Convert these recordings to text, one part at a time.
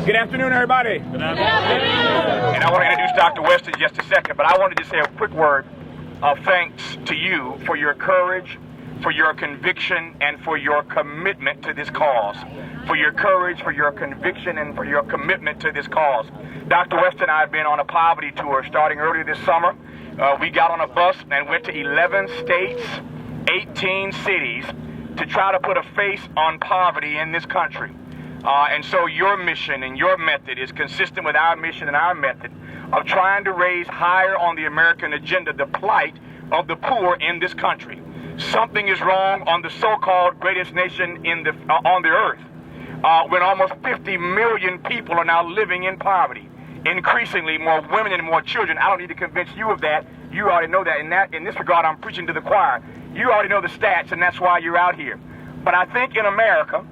Good afternoon, everybody. Good afternoon. And I want to introduce Dr. West in just a second, but I wanted to say a quick word of thanks to you for your courage, for your conviction, and for your commitment to this cause. For your courage, for your conviction, and for your commitment to this cause. Dr. West and I have been on a poverty tour starting earlier this summer. We got on a bus and went to 11 states, 18 cities to try to put a face on poverty in this country. And so your mission and your method is consistent with our mission and our method of trying to raise higher on the American agenda the plight of the poor in this country. Something is wrong on the so-called greatest nation on the earth when almost 50 million people are now living in poverty. Increasingly more women and more children. I don't need to convince you of that. You already know that. In this regard, I'm preaching to the choir. You already know the stats, and that's why you're out here. But I think in America,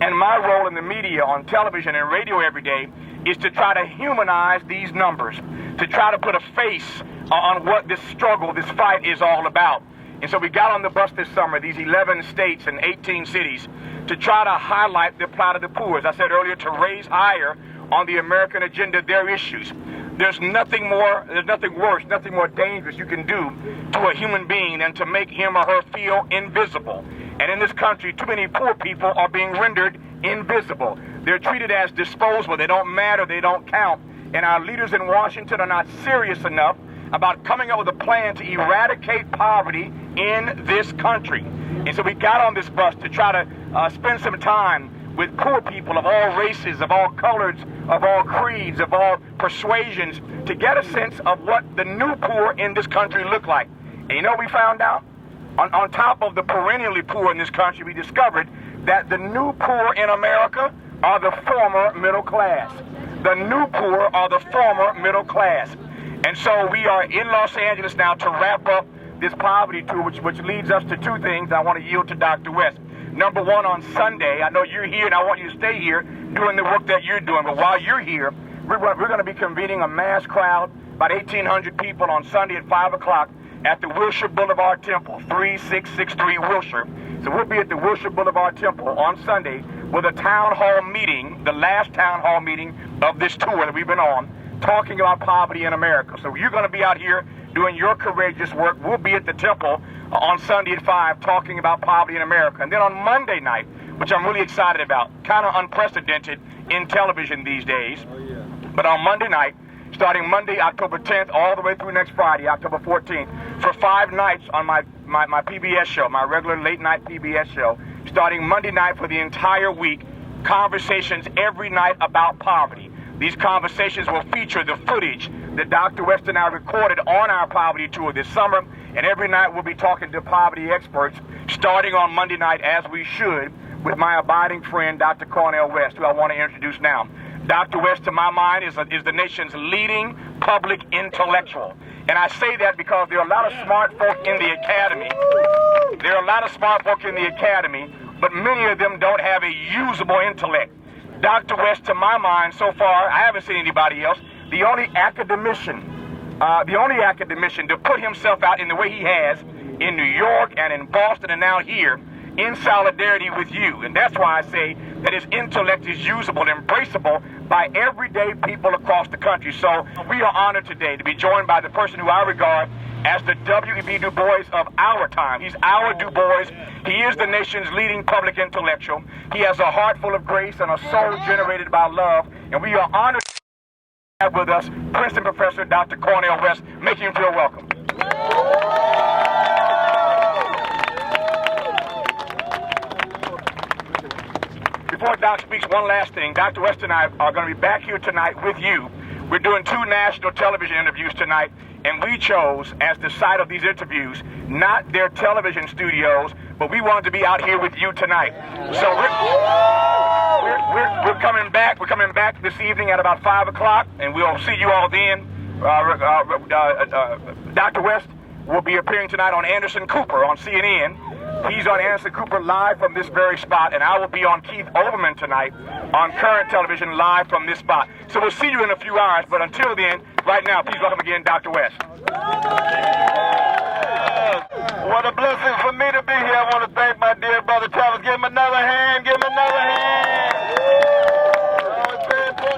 and my role in the media, on television and radio every day, is to try to humanize these numbers, to try to put a face on what this struggle, this fight is all about. And so we got on the bus this summer, these 11 states and 18 cities, to try to highlight the plight of the poor. As I said earlier, to raise higher on the American agenda their issues. There's nothing worse, nothing more dangerous you can do to a human being than to make him or her feel invisible. And in this country, too many poor people are being rendered invisible. They're treated as disposable. They don't matter. They don't count. And our leaders in Washington are not serious enough about coming up with a plan to eradicate poverty in this country. And so we got on this bus to try to spend some time with poor people of all races, of all colors, of all creeds, of all persuasions, to get a sense of what the new poor in this country look like. And you know what we found out? On top of the perennially poor in this country, we discovered that the new poor in America are the former middle class. The new poor are the former middle class. And so we are in Los Angeles now to wrap up this poverty tour, which leads us to two things. I want to yield to Dr. West. Number one, on Sunday, I know you're here and I want you to stay here doing the work that you're doing. But while you're here, we're going to be convening a mass crowd, about 1,800 people on Sunday at 5 o'clock at the Wilshire Boulevard Temple, 3663 Wilshire. So we'll be at the Wilshire Boulevard Temple on Sunday with a town hall meeting, the last town hall meeting of this tour that we've been on, talking about poverty in America. So you're going to be out here doing your courageous work. We'll be at the temple on Sunday at 5 talking about poverty in America. And then on Monday night, which I'm really excited about, kind of unprecedented in television these days, but on Monday night, starting Monday, October 10th, all the way through next Friday, October 14th, for 5 nights on my PBS show, my regular late-night PBS show, starting Monday night for the entire week, conversations every night about poverty. These conversations will feature the footage that Dr. West and I recorded on our poverty tour this summer, and every night we'll be talking to poverty experts, starting on Monday night, as we should, with my abiding friend, Dr. Cornel West, who I want to introduce now. Dr. West, to my mind, is the nation's leading public intellectual. And I say that because there are a lot of smart folk in the academy. There are a lot of smart folk in the academy, but many of them don't have a usable intellect. Dr. West, to my mind, so far, I haven't seen anybody else, the only academician to put himself out in the way he has in New York and in Boston and now here, in solidarity with you. And that's why I say that his intellect is usable, embraceable by everyday people across the country. So we are honored today to be joined by the person who I regard as the W.E.B. Du Bois of our time. He's our Du Bois. He is the nation's leading public intellectual. He has a heart full of grace and a soul generated by love. And we are honored to have with us Princeton professor Dr. Cornel West. Make him feel welcome. Before Doc speaks, one last thing. Dr. West and I are going to be back here tonight with you. We're doing 2 national television interviews tonight, and we chose, as the site of these interviews, not their television studios, but we wanted to be out here with you tonight. So we're coming back. We're coming back this evening at about 5 o'clock, and we'll see you all then. Dr. West will be appearing tonight on Anderson Cooper on CNN. He's on Anderson Cooper live from this very spot, and I will be on Keith Olbermann tonight on Current Television live from this spot. So we'll see you in a few hours, but until then, right now, please welcome again Dr. West. What a blessing for me to be here. I want to thank my dear brother Tavis. Give him another hand. Give him another hand. Oh, it's very important.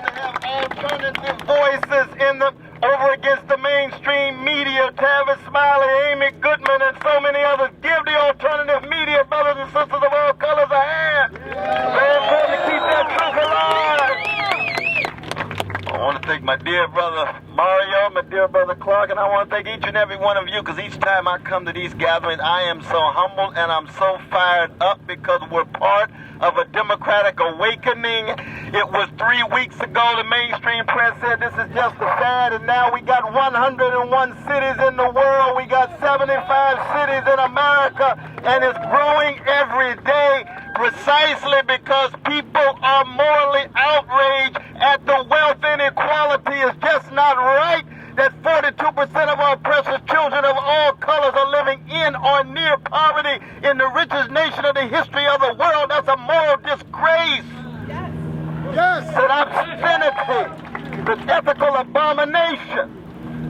my dear brother Mario, my dear brother Clark, and I want to thank each and every one of you, because each time I come to these gatherings, I am so humbled and I'm so fired up because we're part of a democratic awakening. It was 3 weeks ago the mainstream press said this is just a fad, and now we got 101 cities in the world. We got 75 cities in America, and it's growing every day precisely because people are morally outraged at the wealth inequality. Is just not right that 42% of our precious children of all colors are living in or near poverty in the richest nation of the history of the world. That's a moral disgrace. Yes. An obscenity. An ethical abomination.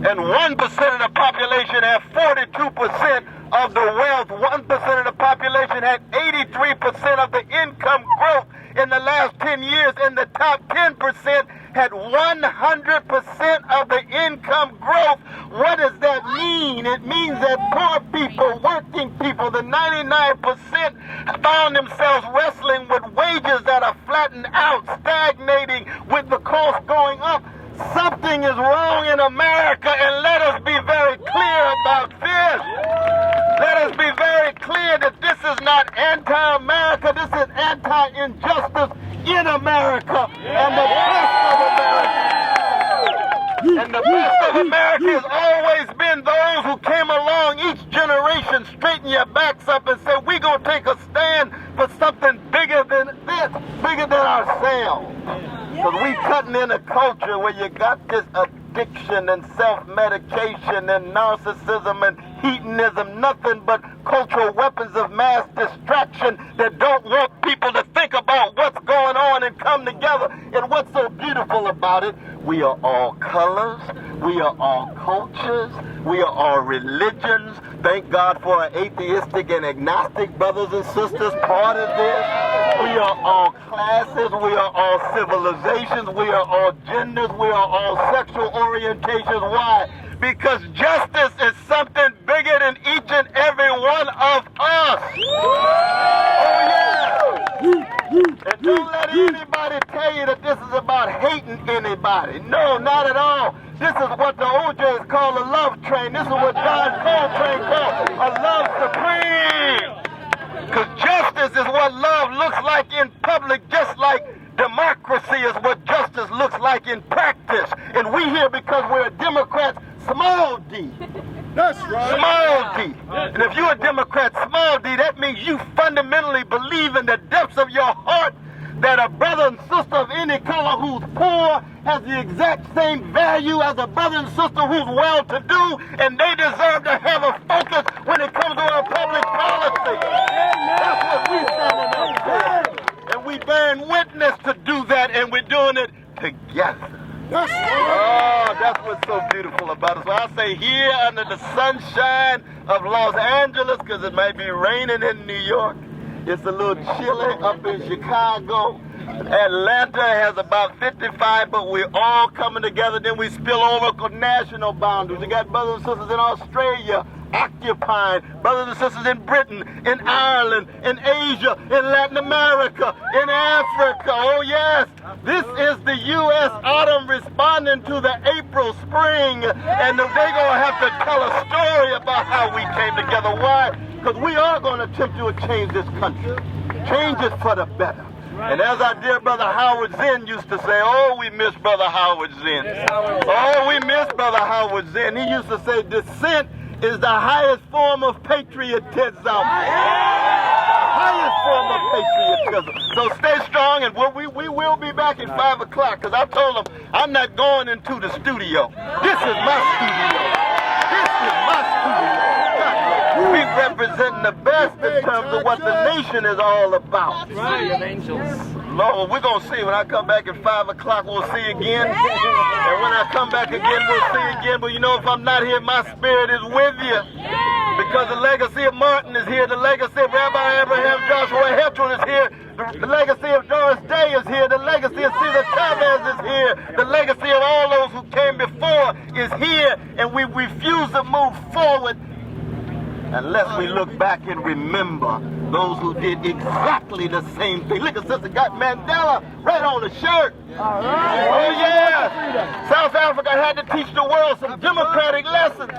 And 1% of the population have 42% of the wealth. 1% of the population had 83% of the income growth in the last 10 years, and the top 10% had 100% of the income growth. What does that mean? It means that poor people, working people, the 99% found themselves wrestling with wages that are flattened out, stagnating with the cost going up. Something is wrong in America, and let us be very clear about this. Let us be very clear that this is not anti-America, this is anti-injustice in America. And the best of America. And the best of America has always been those who came along each generation, straighten your backs up and say, we're going to take a stand for something bigger than this, bigger than ourselves. Because we cutting in a culture where you got this addiction and self-medication and narcissism and hedonism, nothing but cultural weapons of mass distraction that don't want people to think about what's going on and come together. And what's so beautiful about it, we are all colors, we are all cultures, we are all religions. Thank God for our atheistic and agnostic brothers and sisters part of this. We are all classes, we are all civilizations, we are all genders, we are all sexual orientations. Why? Because justice is something bigger than each and every one of us. Oh yeah! And don't let anybody tell you that this is about hating anybody. No, not at all. This is what the OJs call a love train. This is what John Coltrane called a love supreme. Because justice is what love looks like in public, just like democracy is what justice looks like in practice. And we here because we're Democrats, small d. That's right. Small d. And if you're a Democrat, small d, that means you fundamentally believe in the depths of your heart that a brother and sister of any color who's poor has the exact same value as a brother and sister who's well-to-do, and they deserve to have a focus when it comes to our public policy. That's what we standing up for. And we bearing witness to do that, and we're doing it together. Oh, that's what's so beautiful about it. So I say here under the sunshine of Los Angeles, because it might be raining in New York. It's a little chilly up in Chicago. Atlanta has about 55, but we're all coming together. Then we spill over national boundaries. We got brothers and sisters in Australia occupying, brothers and sisters in Britain, in Ireland, in Asia, in Latin America, in Africa. Oh yes, this is the U.S. autumn responding to the April spring, and they're going to have to tell a story about how we came together. Why? Because we are going to attempt to change this country, change it for the better. And as our dear brother Howard Zinn used to say, oh, we miss brother Howard Zinn. Oh, we miss brother Howard Zinn. He used to say, dissent is the highest form of patriotism. The highest form of patriotism. So stay strong, and we will be back at 5 o'clock, because I told them I'm not going into the studio. This is my studio. This is my studio. We represent the best in terms of what the nation is all about. City of Angels. Lord, we're going to see. When I come back at 5 o'clock, we'll see again. And when I come back again, we'll see again. But you know, if I'm not here, my spirit is with you. Because the legacy of Martin is here. The legacy of Rabbi Abraham Joshua Hetrel is here. The legacy of Doris Day is here. The legacy of Cesar Chavez is here. The legacy of all those who came before is here. And we refuse to move forward unless we look back and remember those who did exactly the same thing. Look at Sister got Mandela right on the shirt. All right. Oh yeah. South Africa had to teach the world some democratic lessons.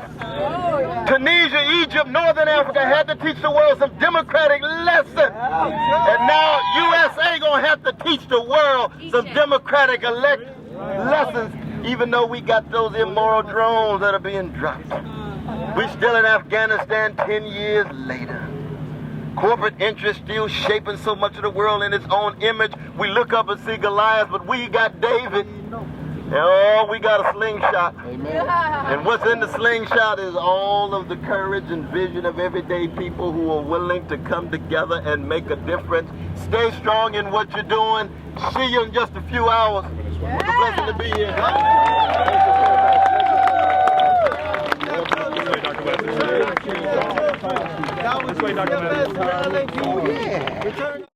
Tunisia, Egypt, Northern Africa had to teach the world some democratic lessons. And now USA gonna have to teach the world some democratic lessons, even though we got those immoral drones that are being dropped. We're still in Afghanistan 10 years later. Corporate interest still shaping so much of the world in its own image. We look up and see Goliath, but we got David. Oh, we got a slingshot. Amen. And what's in the slingshot is all of the courage and vision of everyday people who are willing to come together and make a difference. Stay strong in what you're doing. See you in just a few hours. It's a blessing to be here. Dr. West.